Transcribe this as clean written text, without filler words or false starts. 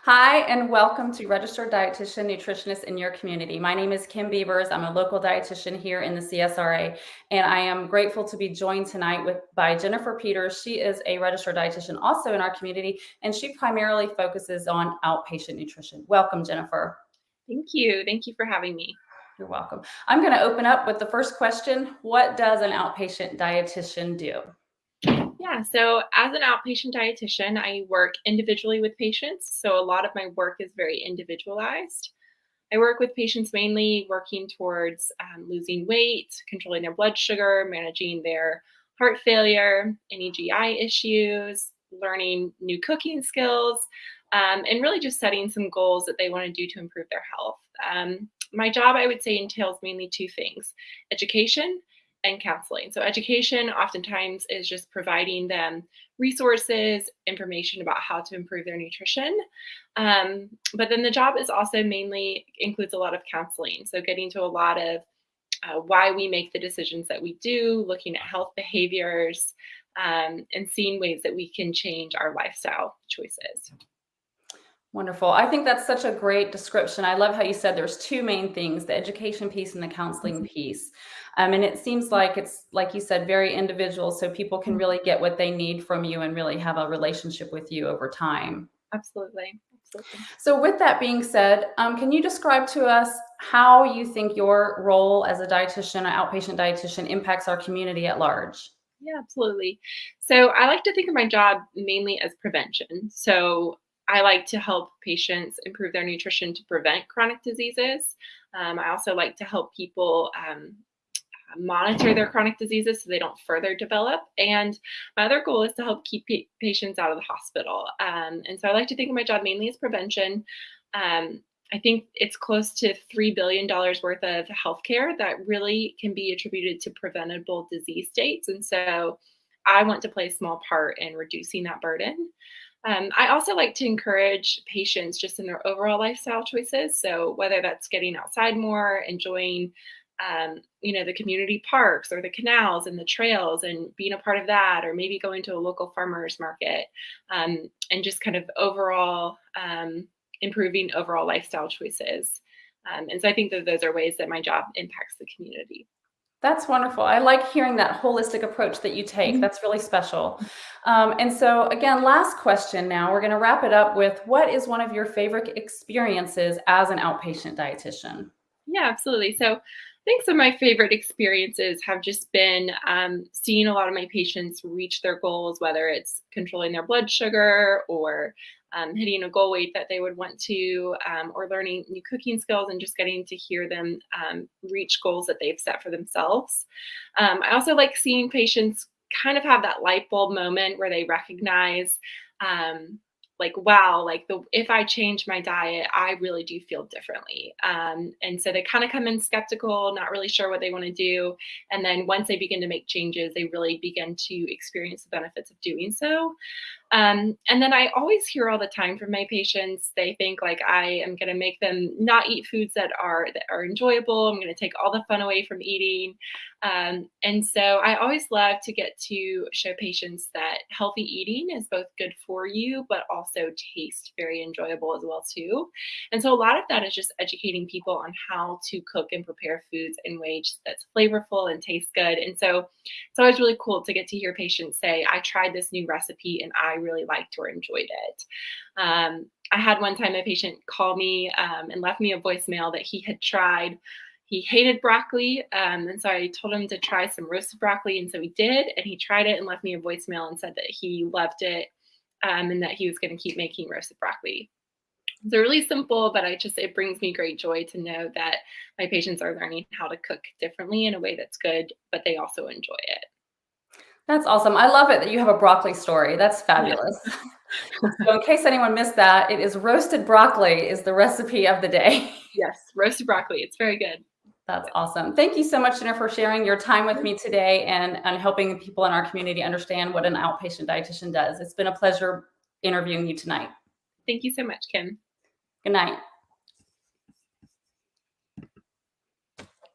Hi, and welcome to Registered Dietitian Nutritionist in Your Community. My name is Kim Beavers. I'm a local dietitian here in the CSRA, and I am grateful to be joined tonight by Jennifer Peters. She is a registered dietitian also in our community, and she primarily focuses on outpatient nutrition. Welcome, Jennifer. Thank you. Thank you for having me. You're welcome. I'm going to open up with the first question. What does an outpatient dietitian do? Yeah, so as an outpatient dietitian, I work individually with patients. So a lot of my work is very individualized. I work with patients mainly working towards losing weight, controlling their blood sugar, managing their heart failure, any GI issues, learning new cooking skills, and really just setting some goals that they want to do to improve their health. My job, I would say, entails mainly two things: education and counseling. So, education oftentimes is just providing them resources, information about how to improve their nutrition. But then the job is also mainly includes a lot of counseling. So, getting to a lot of why we make the decisions that we do, looking at health behaviors, and seeing ways that we can change our lifestyle choices. Wonderful. I think that's such a great description. I love how you said there's two main things, the education piece and the counseling piece. And it seems like it's, like you said, very individual, so people can really get what they need from you and really have a relationship with you over time. Absolutely. Absolutely. So with that being said, can you describe to us how you think your role as a dietitian, an outpatient dietitian, impacts our community at large? Yeah, absolutely. So I like to think of my job mainly as prevention. So I like to help patients improve their nutrition to prevent chronic diseases. I also like to help people monitor their chronic diseases so they don't further develop. And my other goal is to help keep patients out of the hospital. And so I like to think of my job mainly as prevention. I think it's close to $3 billion worth of healthcare that really can be attributed to preventable disease states. And so I want to play a small part in reducing that burden. I also like to encourage patients just in their overall lifestyle choices. So whether that's getting outside more, enjoying, the community parks or the canals and the trails and being a part of that, or maybe going to a local farmer's market, and just kind of overall improving overall lifestyle choices. And so I think that those are ways that my job impacts the community. That's wonderful. I like hearing that holistic approach that you take. Mhm. That's really special. And so, again, last question now. We're going to wrap it up with what is one of your favorite experiences as an outpatient dietitian? Yeah, absolutely. So I think some of my favorite experiences have just been seeing a lot of my patients reach their goals, whether it's controlling their blood sugar or hitting a goal weight that they would want to, or learning new cooking skills and just getting to hear them reach goals that they've set for themselves. I also like seeing patients kind of have that light bulb moment where they recognize. Like, wow, like if I change my diet, I really do feel differently. And so they kind of come in skeptical, not really sure what they want to do. And then once they begin to make changes, they really begin to experience the benefits of doing so. And then I always hear all the time from my patients, they think like I am going to make them not eat foods that are enjoyable. I'm going to take all the fun away from eating. And so I always love to get to show patients that healthy eating is both good for you, but also taste very enjoyable as well too. And so a lot of that is just educating people on how to cook and prepare foods in ways that's flavorful and tastes good. And so it's always really cool to get to hear patients say, I tried this new recipe and I really liked or enjoyed it. I had one time a patient call me and left me a voicemail that he had tried. He hated broccoli. And so I told him to try some roasted broccoli. And so he did. And he tried it and left me a voicemail and said that he loved it, and that he was going to keep making roasted broccoli. They're really simple, but it brings me great joy to know that my patients are learning how to cook differently in a way that's good, but they also enjoy it. That's awesome. I love it that you have a broccoli story. That's Yeah. fabulous. So in case anyone missed that, it is roasted broccoli is the recipe of the day. Yes, roasted broccoli. It's very good. That's awesome. Thank you so much, Jennifer, for sharing your time with me today and helping people in our community understand what an outpatient dietitian does. It's been a pleasure interviewing you tonight. Thank you so much, Kim. Good night.